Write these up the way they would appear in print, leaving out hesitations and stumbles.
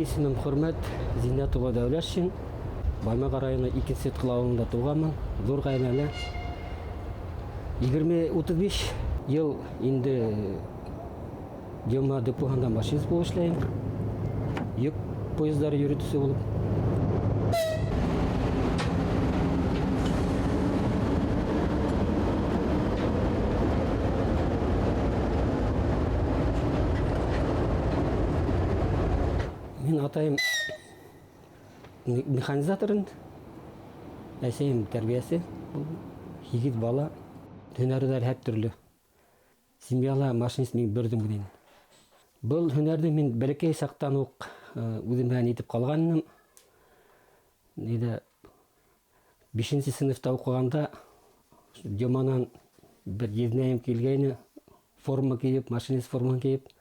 Исемем Хөрмәт Зиннәтова Дәүләтшин. Баймак районы 2 кылауында туганмын. Зур гаиләле. 20-35 ел инде Дема депохында машинист булып эшләйм. Йөк поездары йөртүче булып. Мен атайым механизаторын, әсейім тәрбиясы, егет бала, hünərlər hep türlü. Семьяла машинист мен бөрдім дейін. Бұл hünərді мен бәлекей сақтан оқ өзімән етіп қалғаным. 5-ші сыныфта оқығанда Деманан бір езнәйім келгені, форма кейіп, машинист форма кейіп.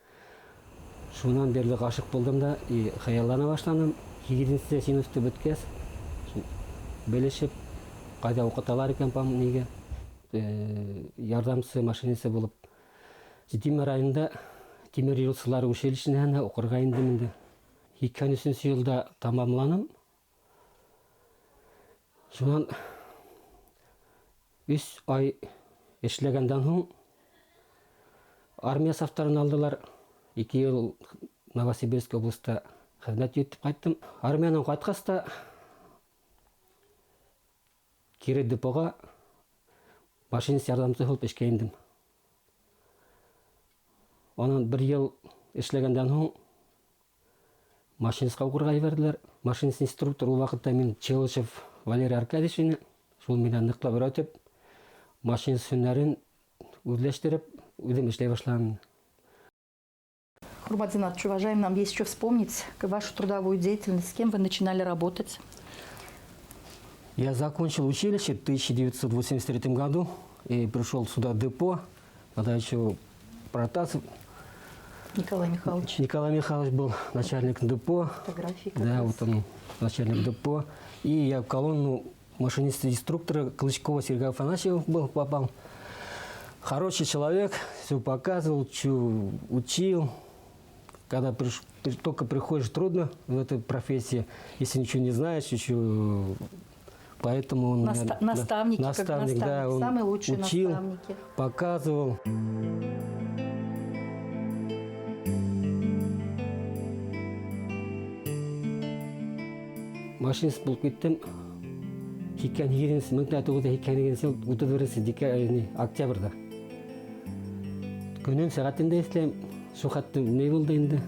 Шунан берлі ғашық болдым да, хаяллана башланым. 7-ші сыныфты бүткәс, бөлешіп, қайда оқыталар екен пам неге. Yardımcı maşinesi bulup Dimir ayında Dimir Yolçuları Училищесіне оқырға ендім. 2003 yılda tamamlanım. Şundan 3 ay eşlegenden soң armiya saftarını aldılar. 2 yıl Новосибирск облыста хезмәт етіп қайттым. Армияның қайтқаста кері депоға машинист ярдәмчесе булып эшкә индем. Анан 1 ел эшләгәндән соң машинистка укырга җибәрделәр. Машинист инструктор ул вакытта мин Челышев Валерий Аркадьевич, шул менән ныклап өйрәтеп, машинист һөнәрен үзләштереп, үзем эшләй башладым. Хурмат Зиннатович, уважаемый, нам есть что вспомнить вашу трудовую деятельность, с кем вы начинали работать? Я закончил училище в 1983 году и пришел сюда в депо. Тогда еще Протасов Николай Михайлович. Николай Михайлович был начальник депо. Фотографии. Да, вот он начальник депо. И я в колонну машиниста-инструктора Клычкова Сергея Афанасьева попал. Хороший человек, все показывал, учил. Когда только приходишь, трудно в этой профессии, если ничего не знаешь, еще... Поэтому он наставник, да, он самый лучший учил, наставники. Показывал. Машинист болып кеттім. 1934 октябрьда. Күнін сағатында естілем. Шухаттым не болды енді?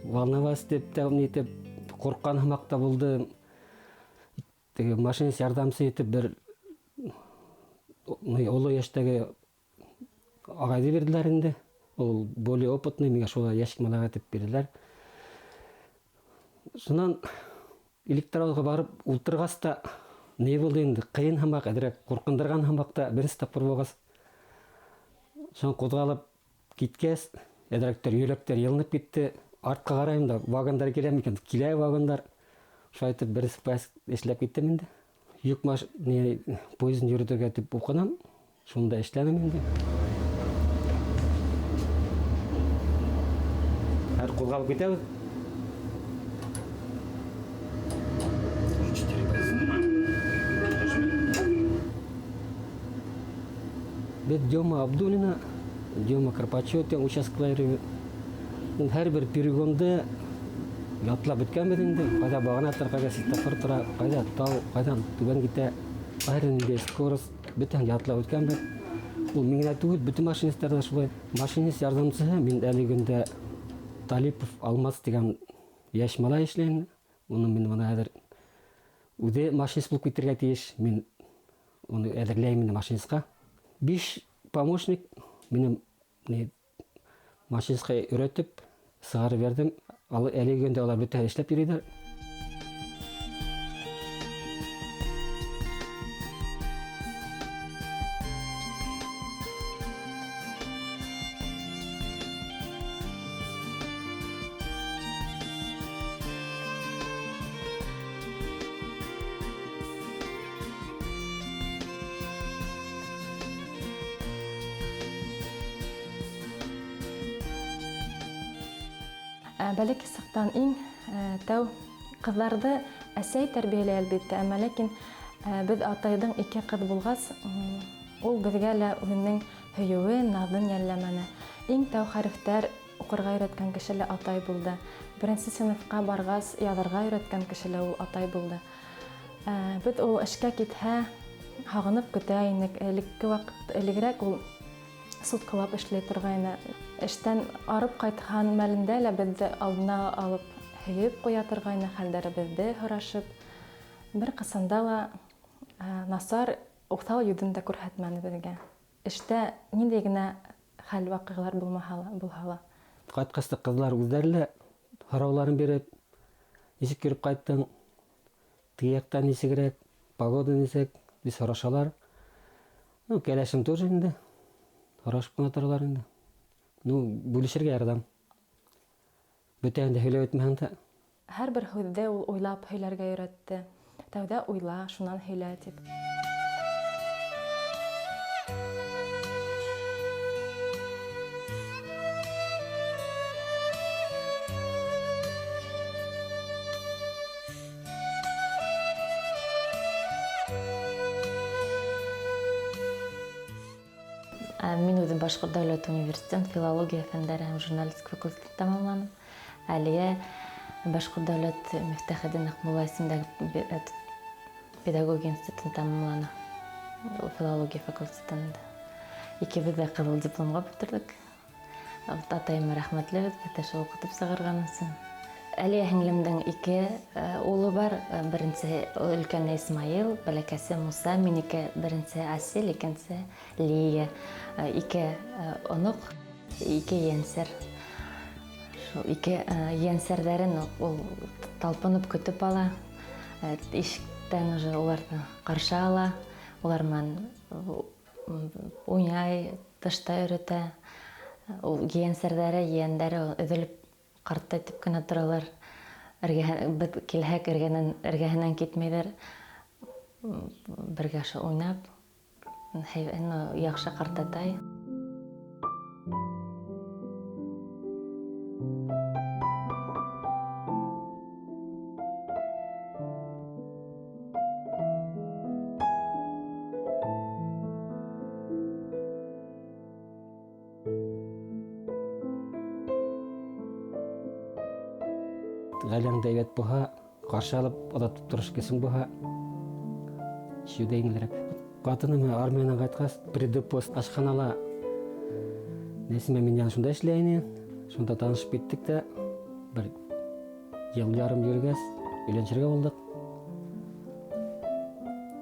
Волновас деп, қорққан мақта болды. Машинист ярдәмче етіп бір олы яштағы ағайды берділер енді. Ол более опытный, мега шола яшік малаға етіп берділер. Сонан электралға барып ултырғаста не болды енді? Қиын хамақ, әдірек қорқындырған хамақта бірінші тапқыр болғас. Сон қозғалып кеткес, әдіректер, үйлектер елініп кетті. Артқа қарайым да вагондар келем екен, келей вагондар. Шайтып бірісі пайыз ешләп кеттім енді. Юк поездын жүрдіге тіп оқынам, шында ешләнім енді. Әр қолғалып кетеміз. Бет Дема Абдулина, Дема Карпачетен участкалары. Әр бір перегонды ятлап беткән бит инде. Кайда баганаттар, кайда светофор тора, кайда тау, кайда түбән китә. Айрында скорость бөтен ятлап үткән бит. Ул миңа түгел, бөтен машинистларда шулай. Машинист ярдәмчесе мин әлегендә Талипов Алмаз дигән яшь малай эшләгән. Уны мин моны хәзер үзе машинист булып китәргә тиеш. Мин уны әзерләйм машинистка. 5 помощник минем машинистка өйрәтеп сыгарып бердем. Әлегенде алар бөтен эшләп йөриләр. Бәлек сақтан ең Тәү кызларды әсәй тәрбияләй әлбәттә, әмма ләкин без атайдың 2 кыз булгас, ул безгә лә үзенең һөюен, назын йәлләмәне. Иң тәү хәрефтәр укырга өйрәткән кеше лә атай булды. Беренче сыйныфка баргас, язарга өйрәткән кеше лә ул атай булды. Без ул эшкә китһә, һагынып көтә инек. Элекке вакыт, элегрәк ул суткалап эшләй торгайны. Эштән арып кайткан мәлендә лә безне алдына алып һөеп куя торгайны, хәлдәребезне һорашып. Бер кысында ла насар уктал йөзен дә күрһәтмәне безгә. Эштә ниндәй генә хәл вакыйгалар булһа ла. Кайткач кызлар үзләре лә һорауларын биреп, ничек йөреп кайттың, тыяктан ничегрәк, погода ничек, дип сорашалар. Кәләшем тоже инде. Һорашып кына торалар инде. Бүлешергә ярдәм. Бүтән дә һөйләп әйтмәһәң дә. Һәрбер һүздә ул уйлап һөйләргә өйрәтте. Тәүдә уйла, шуннан һөйлә дип. Мин үзем Башкорт дәүләт университетын филология фәннәре һәм журналистика факультетын тәмамладым. Әлегә Башкорт дәүләт Мифтахетдин Акмулла исемендәге педагогия институтын тәмамладым. Филология факультетында. Икебез дә кызыл дипломга бетердек. Атайыма рәхмәтле, шул укытып сыгарган өчен. Әлия һеңлемнең 2 улы бар. Беренче өлкәне Исмаил, бәләкәсе Муса, минеке беренче Асил, икенче Лия. 2 онук, 2 янсер. Шул 2 янсерләрен ул талпынып көтеп ала. Ишектән уже уларны каршы ала. Улар менән уйнай, тышта өйрәтә. Ул янсерләре, яндәре өҙөлөп ҡартайтып кенә торалар. Беҙ килһәк, эргәһенән китмәйҙәр. Бергә уйнап, яҡшы ҡартатай. Гаиләңдә әйбәт булһа, каршы алып, оҙатып торыш кешең булһа, ишеүҙә еңелерәк. Ҡатыным армиянан ҡайтҡас, предпост ашханала Нәсимә минән шунда эшләй ине. Шунда танышып киттек тә, бер йыл ярым йөргәс, өйләнешергә булдык.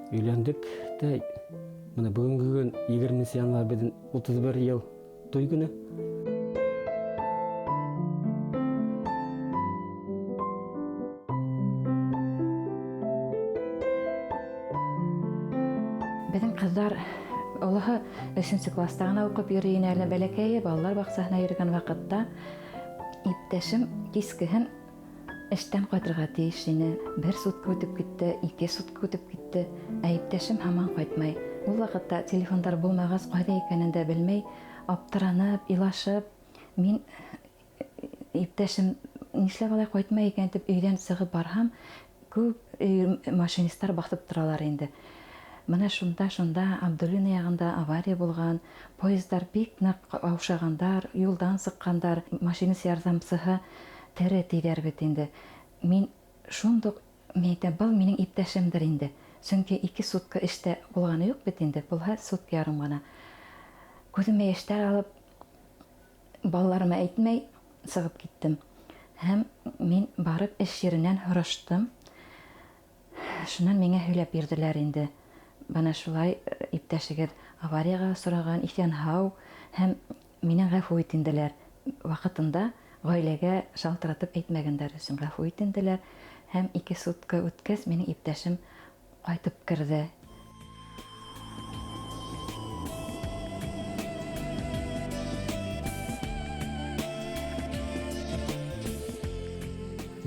Өйләндек тә, менә бүгенге көн 20 январь беҙҙең 31 йыл туй көнө. Безнең кызлар олаһы 3нче класста гына укып йөрөй ине, әле бәләкәйе, балалар баҡсаһына йөрөгән ваҡытта иптәшем кискен эштән ҡайтырға тейеш ине. 1 сутка үтеп китте, 2 сутка үтеп китте, ә иптәшем һаман ҡайтмай. Ул ваҡытта телефондар булмағас, ҡайҙа икәнен дә белмәй, аптыранып, илашып, мин иптәшем нишләп алай ҡайтмай икән дип өйҙән сығып барһам, күп машинисттар баҫып торалар инде. Менә шунда Абдуллина яғында авария булған, поездар бик ныҡ аушағандар, юлдан сыҡҡандар, машинист ярҙамсыһы тере тейҙәр бит инде. Мин шундуҡ, был минең иптәшемдер инде. Сөнки 2 сутка эштә булғаны юҡ бит инде, булһа сутка ярым ғына. Күҙемә йәштәр алып, балаларыма әйтмәй сығып киттем. Һәм мин барып эш еренән һораштым. Шунан миңә һөйләп бирҙеләр инде. Бана шулай иптәшегеҙ аварияға осраған, иҫән-һау, һәм минең ғәфү итенделәр. Ваҡытында ғаиләгә шалтыратып әйтмәгәндәр өсөн ғәфү итенделәр. Һәм 2 сутка үткәс, минең иптәшем ҡайтып керҙе.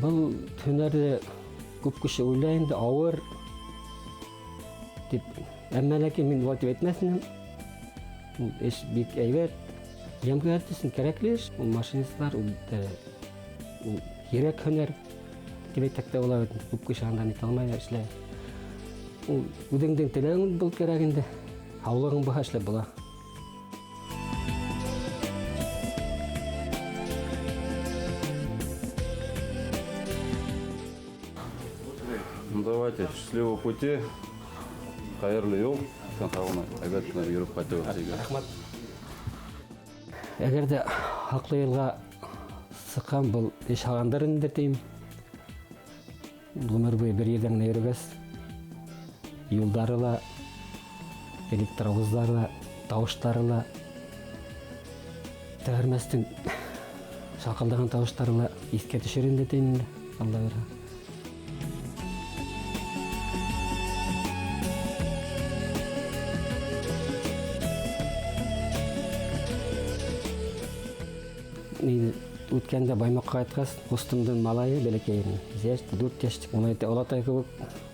Был һөнәрҙе күп кеше уйлай инде, ауыр дип. Әммә ләкин мин улай дип әйтмәҫ инем. Ул эш бик әйбәт, йәмғиәт өсөн кәрәкле эш. Ул машинистлар, ул һирәк һөнәр. келетекте бола бит. Күп кышандан ит алмай эшле. Үдеңден телең бул керегинде. Аулагың баха эшле була. Ну давайте, счастливого пути, хайырлы жол, обязательно жүріп қайтып өтсеге. Рахмат. Эгерде хаклы елга сыккан бул иш агандарын дейм. Өмір бойы бір ерден өрігіз. Юлдарыла, электровоздарыла, тауыштарыла, тәрместің шақылдаған тауыштарыла еске түшерін деймін. Алла бері. Мен өткенде Баймаққа айтқас, ұстымдың малайы бәлекейін. Зешті, дүрт яштық. Оны айты, олатай көбік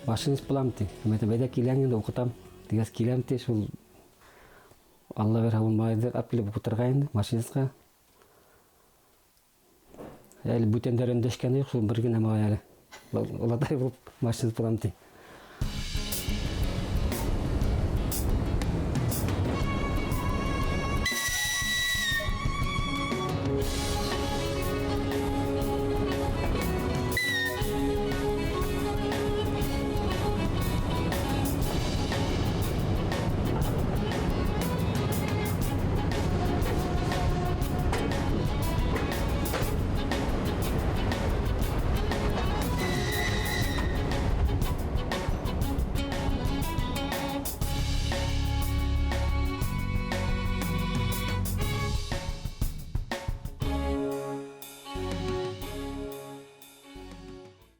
машинист бұлам дей. Өметі бәді келеңінде оқытам. Дегаз келем дей, шул Алла бер хабын майды апкелеп оқытырғайынды машинистқа. Әлі бүтендер өндешкен ек, шул бір күн әмі әлі. Олатай болып машинист бұлам дей.